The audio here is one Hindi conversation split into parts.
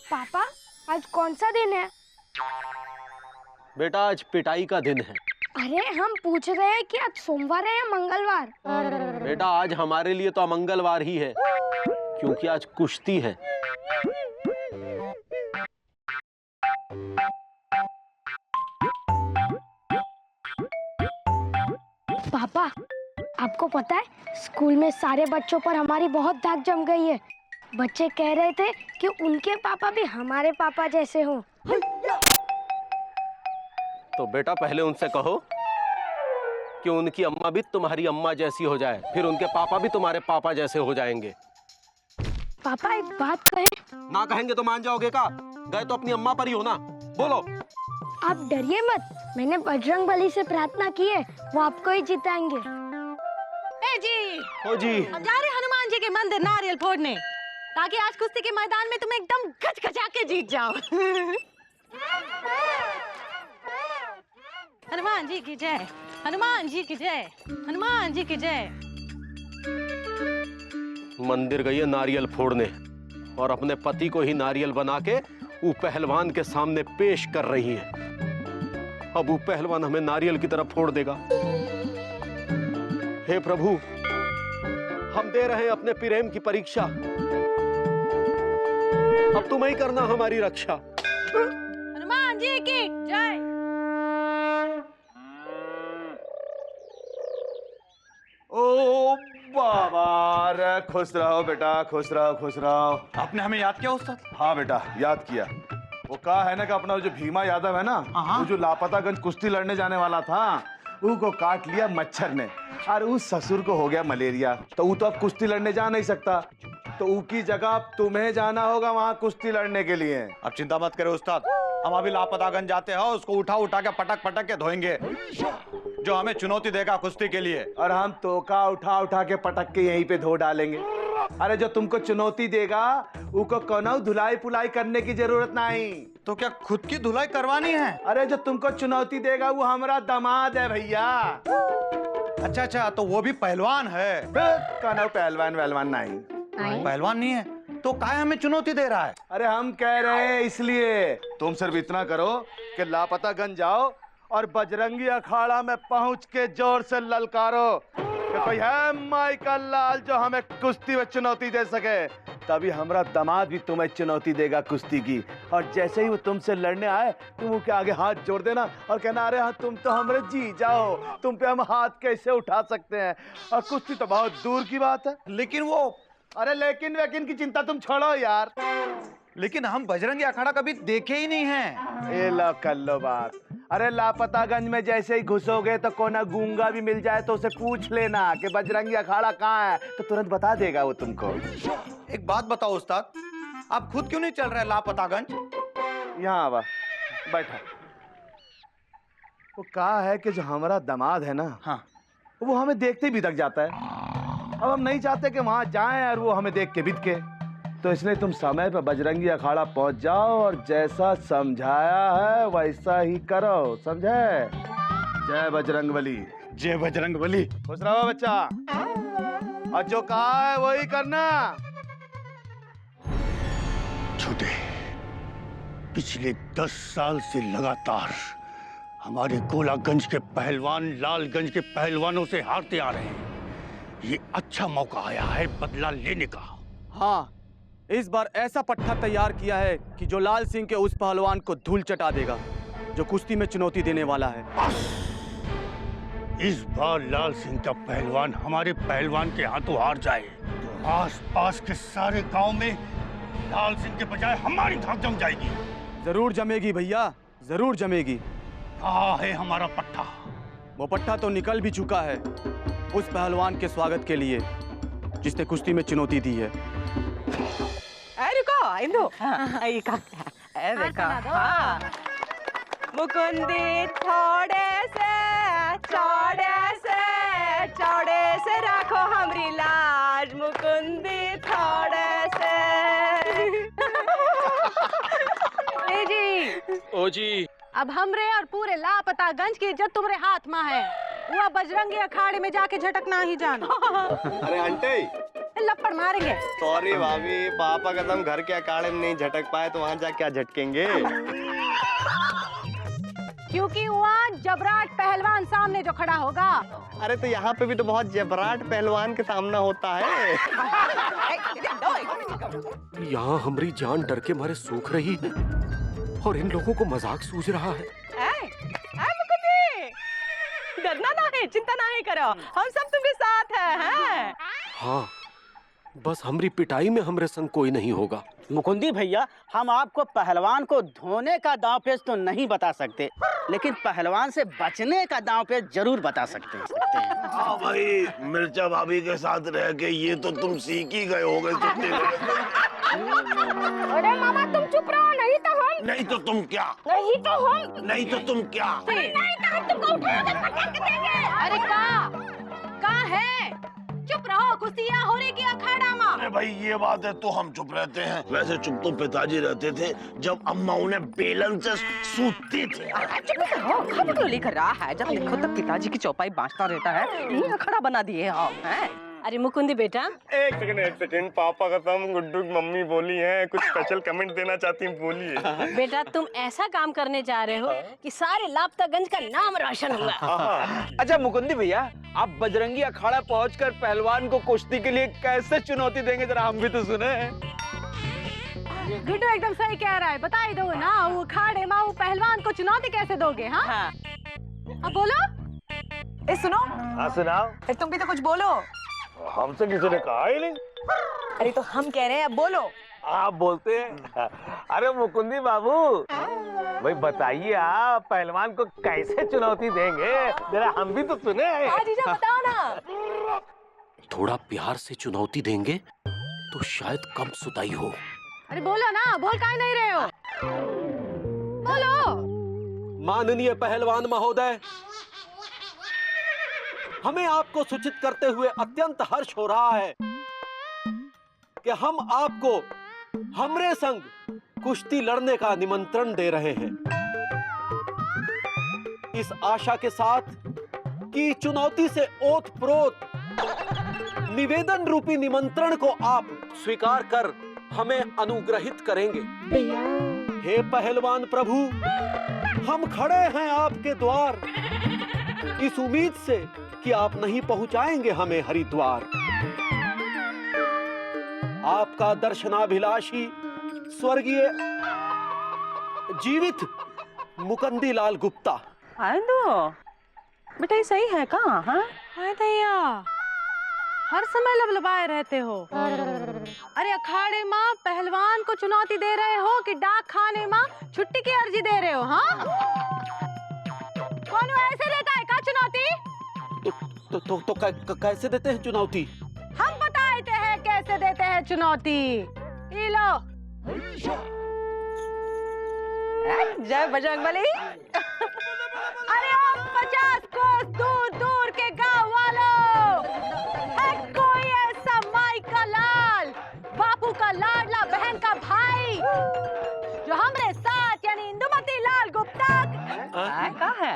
पापा, आज कौन सा दिन है? बेटा आज पिटाई का दिन है। अरे हम पूछ रहे हैं कि आज सोमवार है या मंगलवार? बेटा आज हमारे लिए तो मंगलवार ही है, क्योंकि आज कुश्ती है। पापा, आपको पता है स्कूल में सारे बच्चों पर हमारी बहुत धाक जम गई है। बच्चे कह रहे थे कि उनके पापा भी हमारे पापा जैसे हों। तो बेटा पहले उनसे कहो कि उनकी अम्मा भी तुम्हारी अम्मा जैसी हो जाए, फिर उनके पापा भी तुम्हारे पापा जैसे हो जाएंगे। पापा एक बात कहें? ना कहेंगे तो मान जाओगे का? गए तो अपनी अम्मा पर ही हो ना। बोलो। आप डरिए मत, मैंने बजरंगबली से प्रार्थना की है, वो आपको ही जिताएंगे। ए जी, हो जी। हम जा रहे हैं हनुमान जी के मंदिर नारियल फोड़ने, ताकि आज कुश्ती के मैदान में तुम एकदम गचगचा के जीत जाओ। हनुमान जी की जय, हनुमान जी की जय, हनुमान जी की जय। मंदिर गई है नारियल फोड़ने और अपने पति को ही नारियल बना के वो पहलवान के सामने पेश कर रही है। अब वो पहलवान हमें नारियल की तरफ फोड़ देगा। हे प्रभु, हम दे रहे हैं अपने प्रेम की परीक्षा, अब तुम ही करना हमारी रक्षा। हनुमान जी की जय। ओ बाबा, रे खुश रहो बेटा, खुश रहो खुश रहो। आपने हमें याद किया उस्ताद? हाँ बेटा याद किया। वो कहा है ना कि अपना जो भीमा यादव है ना, वो जो लापतागंज कुश्ती लड़ने जाने वाला था, उसको काट लिया मच्छर ने और उस ससुर को हो गया मलेरिया। तो वो तो अब कुश्ती लड़ने जा नहीं सकता, तो उसकी जगह तुम्हें जाना होगा वहाँ कुश्ती लड़ने के लिए। अब चिंता मत करो उस्ताद, हम अभी लापतागंज जाते हैं, उसको उठा उठा के पटक पटक के धोएंगे, जो हमें चुनौती देगा कुश्ती के लिए। और हम तोका उठा उठा के पटक के यहीं पे धो डालेंगे। अरे जो तुमको चुनौती देगा उसको कोनो धुलाई पुलाई करने की जरूरत नहीं। तो क्या खुद की धुलाई करवानी है? अरे जो तुमको चुनौती देगा वो हमारा दामाद है भैया। अच्छा अच्छा, तो वो भी पहलवान है? कोनो पहलवान वहलवान नहीं। पहलवान नहीं है तो काहे हमें चुनौती दे रहा है? अरे हम कह रहे हैं इसलिए। तुम सिर्फ इतना करो कि लापतागंज जाओ और बजरंगी अखाड़ा में पहुंच के जोर से ललकारो कि कोई है माई का लाल जो हमें कुश्ती में चुनौती दे सके। तभी हमारा दामाद भी तुम्हें चुनौती देगा कुश्ती की। और जैसे ही वो तुमसे लड़ने आए तुम उसके आगे हाथ जोड़ देना और कहना, अरे हाँ तुम तो हमरे जी जाओ, तुम पे हम हाथ कैसे उठा सकते हैं। और कुश्ती तो बहुत दूर की बात है। लेकिन वो, अरे लेकिन वेकिन की चिंता तुम छोड़ो यार। लेकिन हम बजरंगी अखाड़ा कभी देखे ही नहीं हैं। ए लो कर लो बात। अरे लापतागंज में जैसे ही घुसोगे तो कोना गूंगा भी मिल जाए तो उसे पूछ लेना कि बजरंगी अखाड़ा कहाँ है, तो तुरंत बता देगा वो तुमको। एक बात बताओ उस्ताद, आप खुद क्यों नहीं चल रहे लापतागंज? यहाँ आवा, बैठा। वो कहा है कि जो हमारा दामाद है ना, हाँ, वो हमें देखते ही बिदक जाता है। अब हम नहीं चाहते कि वहां जाएं और वो हमें देख के बिदके, तो इसलिए तुम समय पर बजरंगी अखाड़ा पहुंच जाओ और जैसा समझाया है वैसा ही करो, समझे? जय बजरंगबली। जय बजरंगबली। खुश रहो बच्चा, और जो कहा है वही करना। छोटे, पिछले 10 साल से लगातार हमारे गोलागंज के पहलवान लालगंज के पहलवानों से हारते आ रहे हैं। ये अच्छा मौका आया है बदला लेने का। हाँ, इस बार ऐसा पट्टा तैयार किया है कि जो लाल सिंह के उस पहलवान को धूल चटा देगा जो कुश्ती में चुनौती देने वाला है। इस बार लाल सिंह का पहलवान हमारे पहलवान के हाथों हार जाए तो आसपास के सारे गांव में लाल सिंह के बजाय हमारी धाक जम जाएगी। जरूर जमेगी भैया, जरूर जमेगी। कहाँ है हमारा पट्टा? वो पट्टा तो निकल भी चुका है उस पहलवान के स्वागत के लिए जिसने कुश्ती में चुनौती दी है। रुको इंदु, देखो, हाँ। मुकुंदी थोड़े से रखो हमरी लाज, मुकुंदी थोड़े से। ओ जी, अब हमरे और पूरे लापतागंज की इज्जत तुम्हारे हाथ में है। वो बजरंगी अखाड़े में जाके झटकना ही जाना। अरे आंटी लपड़ मारेंगे। सॉरी भाभी, पापा कसम घर के अखाड़े में नहीं झटक पाए तो वहाँ जाके क्या झटकेंगे। क्योंकि वहाँ जबराट पहलवान सामने जो खड़ा होगा। अरे तो यहाँ पे भी तो बहुत जबराट पहलवान के सामना होता है। यहाँ हमारी जान डर के मारे सूख रही है और इन लोगों को मजाक सूझ रहा है। डरना ना है, चिंता ना है करो, हम सब तुम्हारे साथ हैं। हाँ, बस हमारी पिटाई में हमरे संग कोई नहीं होगा। मुकुंदी भैया, हम आपको पहलवान को धोने का दांवपेच तो नहीं बता सकते, लेकिन पहलवान से बचने का दांवपेच जरूर बता सकते हैं। हाँ भाई, मिर्चा भाभी के साथ रह के ये तो तुम सीख ही गए होगे। अरे मामा तुम चुप रहो, नहीं तो हम। नहीं तो तुम क्या? नहीं तो हम। नहीं तो तुम क्या? नहीं तो हम तुमको उठाकर पटक देंगे। अरे का है? चुप रहो, कुश्ती यहाँ हो रही की अखाड़ा में। अरे भाई ये बात है तो हम चुप रहते हैं। वैसे चुप तो पिताजी रहते थे जब अम्मा उन्हें बेलन से सूतती थी। चुप रहो, खबरदारी कर रहा है। जब देखो तब पिताजी की चौपाई बांटता रहता है। ये अखाड़ा बना दिए आप हैं। अरे मुकुंदी बेटा, एक सेकंड, पापा कसम गुड्डू की मम्मी बोली है, कुछ स्पेशल कमेंट देना चाहती हैं, बोलिए। बेटा तुम ऐसा काम करने जा रहे हो कि सारे लापतागंज का नाम रोशन हुआ। अच्छा मुकुंदी भैया, आप बजरंगी अखाड़ा पहुंचकर पहलवान को कुश्ती के लिए कैसे चुनौती देंगे, जरा हम भी तो सुने। गुड्डू एकदम सही कह रहा है, बता ही दो ना, वो अखाड़े में वो पहलवान को चुनौती कैसे दोगे? हाँ अब बोलो। ए सुनो। हाँ सुनाओ। तुम भी तो कुछ बोलो। हमसे किसी ने कहा ही नहीं। अरे तो हम कह रहे हैं, अब बोलो। आप बोलते हैं। अरे मुकुंदी बाबू, भाई बताइए आप पहलवान को कैसे चुनौती देंगे, जरा हम भी तो सुने। जीजा बताओ ना। थोड़ा प्यार से चुनौती देंगे तो शायद कम सुताई हो। अरे बोलो ना, बोल काहे नहीं रहे हो? बोलो। माननीय पहलवान महोदय, हमें आपको सूचित करते हुए अत्यंत हर्ष हो रहा है कि हम आपको हमरे संग कुश्ती लड़ने का निमंत्रण दे रहे हैं, इस आशा के साथ कि चुनौती से ओतप्रोत निवेदन रूपी निमंत्रण को आप स्वीकार कर हमें अनुग्रहित करेंगे। हे पहलवान प्रभु, हम खड़े हैं आपके द्वार, इस उम्मीद से कि आप नहीं पहुंचाएंगे हमें हरिद्वार। आपका दर्शनाभिलाषी स्वर्गीय जीवित मुकुंदी लाल गुप्ता। बेटा ये सही है कहाँ? हाँ भैया, हर समय लबलबाए रहते हो। अरे अखाड़े माँ पहलवान को चुनौती दे रहे हो कि डाक खाने माँ छुट्टी की अर्जी दे रहे हो? हाँ कौन ऐसे लेता है का चुनौती? तो कैसे देते हैं चुनौती? हम बताते हैं कैसे देते हैं चुनौती। ये लो। जय बजरंगबली। अरे ओ 50 कोस दूर दूर के गांव वालों, है कोई ऐसा माई का लाल, बापू का लाडला, बहन का भाई जो हमरे साथ यानी इंदुमती लाल गुप्ता कहाँ है?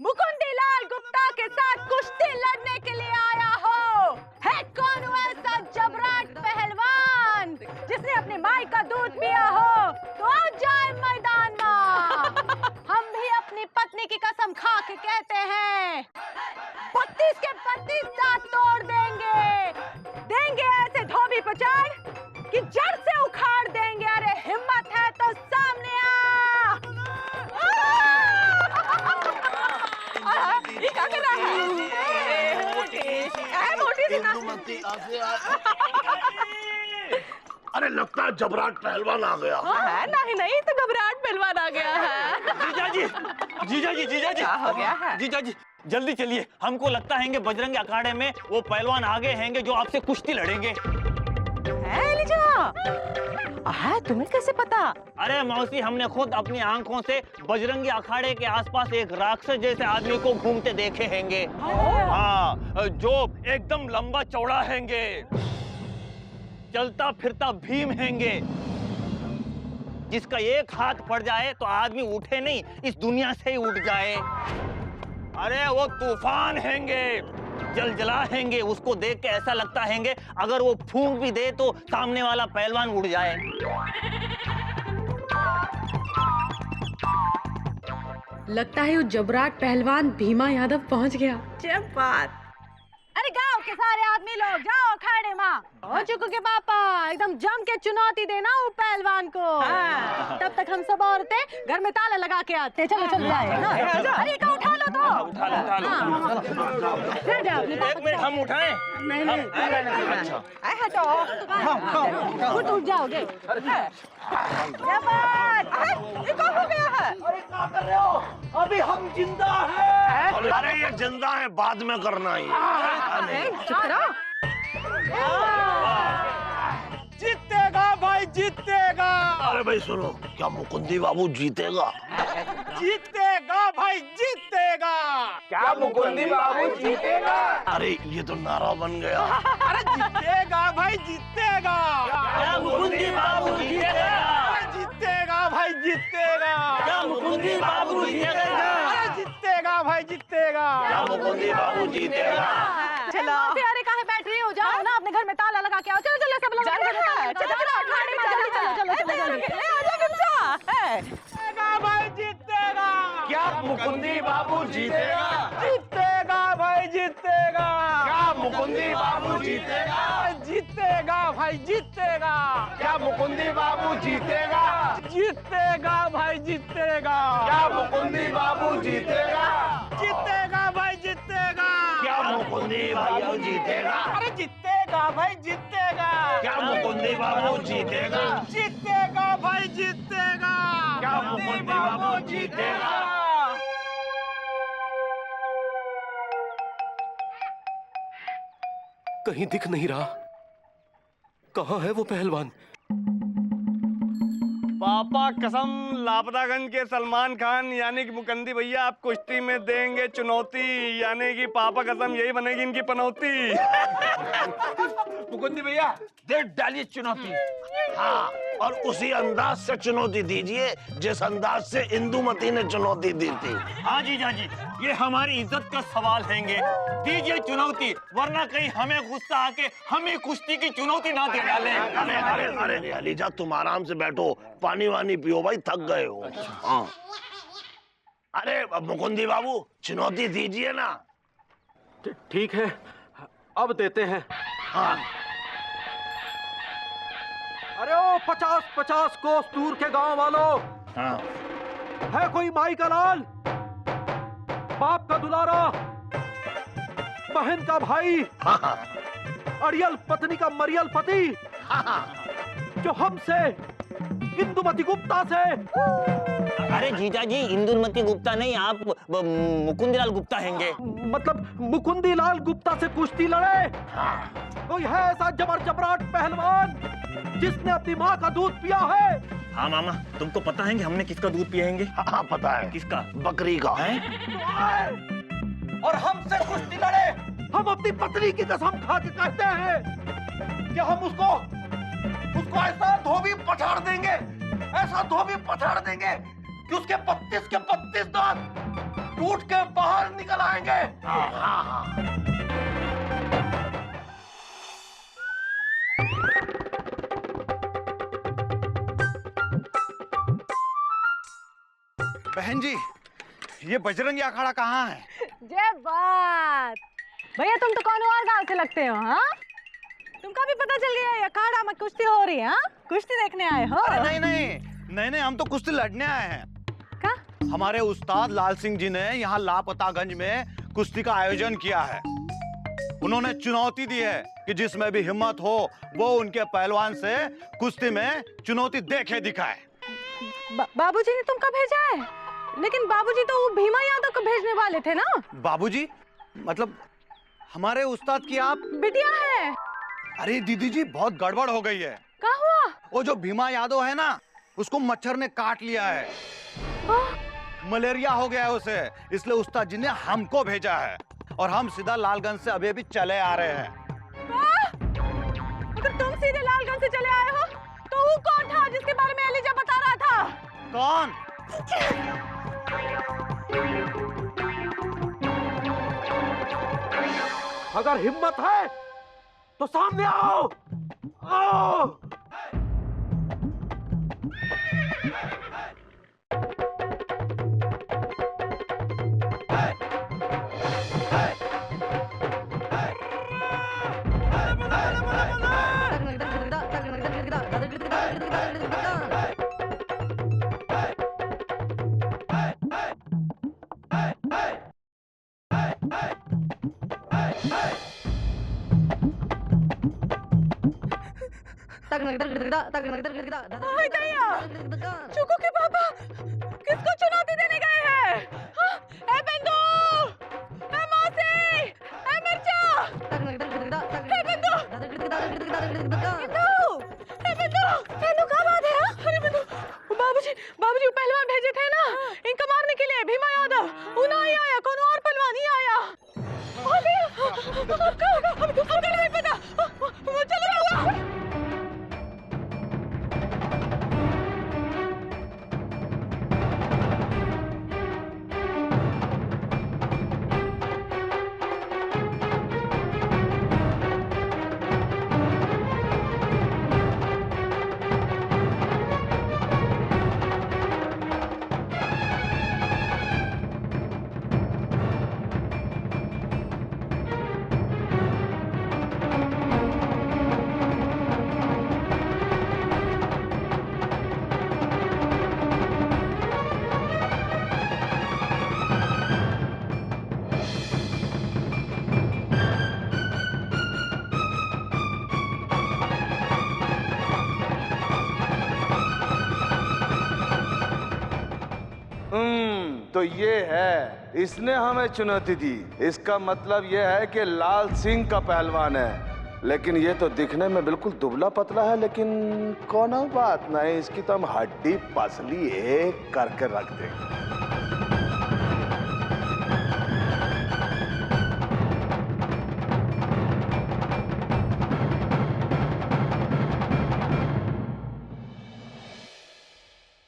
मुकुंदी लाल गुप्ता के साथ कुश्ती लड़ने के लिए आया हो? है कौन ऐसा जबराट पहलवान जिसने अपनी माई का दूध पिया हो? तो आ जाए मैदान में। हम भी अपनी पत्नी की कसम खा के कहते हैं 32 के 32 दांत तोड़ देंगे, देंगे ऐसे धोबी पचाड़ कि जड़ से उखाड़ देंगे। अरे हिम्मत है तो सामने आ। ये क्या कर रहा है? मोटी अरे लगता है जबराट पहलवान आ गया। नहीं तो घबराहट पहलवान आ गया है। जीजा जी क्या हो गया है? जीजा जी जल्दी चलिए, हमको लगता है कि बजरंगी अखाड़े में वो पहलवान आगे हैंगे जो आपसे कुश्ती लड़ेंगे। है तुम्हें कैसे पता? अरे मौसी, हमने खुद अपनी आंखों से बजरंगी अखाड़े के आसपास एक राक्षस जैसे आदमी को घूमते देखे हैंगे। हाँ, जो एकदम लंबा चौड़ा हैंगे, चलता फिरता भीम हैंगे, जिसका एक हाथ पड़ जाए तो आदमी उठे नहीं, इस दुनिया से ही उठ जाए। अरे वो तूफान हैंगे, जलजला हैंगे। उसको देख के ऐसा लगता हैंगे अगर वो फूंक भी दे तो सामने वाला पहलवान उड़ जाए। लगता है वो जबराट पहलवान भीमा यादव पहुंच गया। क्या बात। अरे गांव के सारे आदमी लोग जाओ अखाड़े में। हो चुकू के पापा एकदम जम के चुनौती देना वो पहलवान को। हाँ। तब तक हम सब औरतें घर में ताला लगा के आते। चलो चलो जाए। अरे का उठा लो तो। उठा लो उठा लो। एक मिनट हम उठाएं? नहीं नहीं। अच्छा। आए हटो। उठ जाओगे। क्या बात। ये क्या हो गया है? अरे क्या कर रहे हो? अभी हम जिंदा हैं। अरे ये जिंदा है, बाद में करना ही। चुप रहो। जीतेगा भाई जीतेगा। अरे भाई सुनो, क्या मुकुंदी बाबू जीतेगा? जीतेगा भाई जीतेगा। क्या मुकुंदी बाबू जीतेगा? अरे ये तो नारा बन गया। अरे जीतेगा भाई जीतेगा। क्या मुकुंदी बाबू जीतेगा? जीतेगा भाई जीतेगा। क्या मुकुंदी बाबू जीतेगा? अरे जीतेगा भाई जीतेगा। क्या मुकुंदी बाबू जीतेगा? चलो प्यारे कहाँ बैठ रही हो? जाओ ना अपने घर में ताला लगा के आओ। चलो चलो सब लोग चलो अखाड़े में चलो चलो चलो जीतेगा भाई जीतेगा। क्या मुकुंदी बाबू जीतेगा? जीतेगा भाई जीतेगा। क्या मुकुंदी बाबू जीतेगा? जीतेगा भाई जीतेगा। क्या मुकुंदी बाबू जीतेगा? जीतेगा भाई जीतेगा। क्या मुकुंदी बाबू जीतेगा? जीतेगा भाई जीतेगा। क्या मुकुंदी बाबू जीतेगा? अरे जीतेगा भाई जीतेगा। क्या मुकुंदी बाबू जीतेगा? जीतेगा भाई जीतेगा। क्या मुकुंदी बाबू जीतेगा? कहीं दिख नहीं रहा। कहाँ है वो पहलवान? पापा कसम, लापतागंज के सलमान खान यानी कि मुकंदी भैया आप कुश्ती में देंगे चुनौती, यानी कि पापा कसम यही बनेगी इनकी पनौती। मुकुंदी भैया दे डालिए चुनौती। हाँ, और उसी अंदाज से चुनौती दीजिए जिस अंदाज से इंदुमती ने चुनौती दी थी। हाँ जीजा जी, ये हमारी इज्जत का सवाल हैंगे। दीजिए चुनौती, वरना कहीं हमें गुस्सा आके हमें कुश्ती की चुनौती ना दे डाले। अरे अरे अरे अलीजा, तुम आराम से बैठो, पानी वानी पियो भाई, थक गए हो। हाँ। अरे मुकुंदी बाबू चुनौती दीजिए ना। ठीक है, अब देते हैं। हाँ। अरे ओ 50-50 कोस दूर के गांव वालों, हाँ। है कोई माई का लाल, बाप का दुलारा, बहन का भाई, हाँ। अड़ियल पत्नी का मरियल पति, हाँ। जो हमसे इंदुमती गुप्ता से। अरे जीजा जी, इंदुमती गुप्ता नहीं, आप मुकुंदीलाल गुप्ता हैंगे। मतलब मुकुंदीलाल गुप्ता से कुश्ती लड़े। हाँ। कोई है ऐसा जबराट पहलवान जिसने अपनी माँ का दूध पिया है? हाँ मामा, तुमको पता है कि हमने किसका दूध पिएंगे? हाँ पता है। किसका? बकरी का। है? और हमसे कुश्ती लड़े। हम अपनी पत्नी की कसम खा के कहते हैं कि हम उसको ऐसा धोबी पछाड़ देंगे, ऐसा धोबी पछाड़ देंगे कि उसके 32 के 32 दांत टूट के बाहर निकल आएंगे। हाँ हाँ हाँ। बहन जी, ये बजरंगी अखाड़ा कहाँ है? जय बात। भैया तुम तो कौन और गांव से लगते हो? हाँ, तुमको भी पता चल गया है अखाड़ा में कुश्ती हो रही है? हाँ, कुश्ती देखने आए हो? नहीं नहीं नहीं, हम तो कुश्ती लड़ने आए हैं। क्या? हमारे उस्ताद लाल सिंह जी ने यहाँ लापतागंज में कुश्ती का आयोजन किया है। उन्होंने चुनौती दी है कि जिसमें भी हिम्मत हो वो उनके पहलवान से कुश्ती में चुनौती देखे दिखाए। बाबूजी ने तुमको भेजा है? लेकिन बाबूजी तो वो भीमा यादव को भेजने वाले थे ना? बाबूजी मतलब हमारे उस्ताद की आप बिटिया है? अरे दीदी जी, बहुत गड़बड़ हो गई है। क्या हुआ? वो जो भीमा यादव है ना, उसको मच्छर ने काट लिया है। मलेरिया हो गया है उसे, इसलिए उस्ताद जी ने हमको भेजा है और हम सीधा लालगंज से अभी अभी चले आ रहे हैं। अगर तुम सीधे लालगंज से चले आए हो तो वो कौन था जिसके बारे में एलिजा बता रहा था? कौन? अगर हिम्मत है तो सामने आओ, आओ। चुकू के पापा किसको चुनौती देने गए हैं? ए बिंदु, ए मौसी, ए मिर्चा, ए बिंदु, बिंदु क्या बात है? अरे बिंदु, बाबूजी पहलवान भेजे थे ना इनका मारने के लिए, भीमा यादव, वो नहीं आया, कौन और पहलवान ही आया। अब क्या होगा? अब नहीं पता, चलो तो ये है, इसने हमें चुनौती दी। इसका मतलब ये है कि लाल सिंह का पहलवान है। लेकिन ये तो दिखने में बिल्कुल दुबला पतला है, लेकिन कोनो बात नहीं, इसकी तो हम हड्डी पसली एक करके रख देंगे।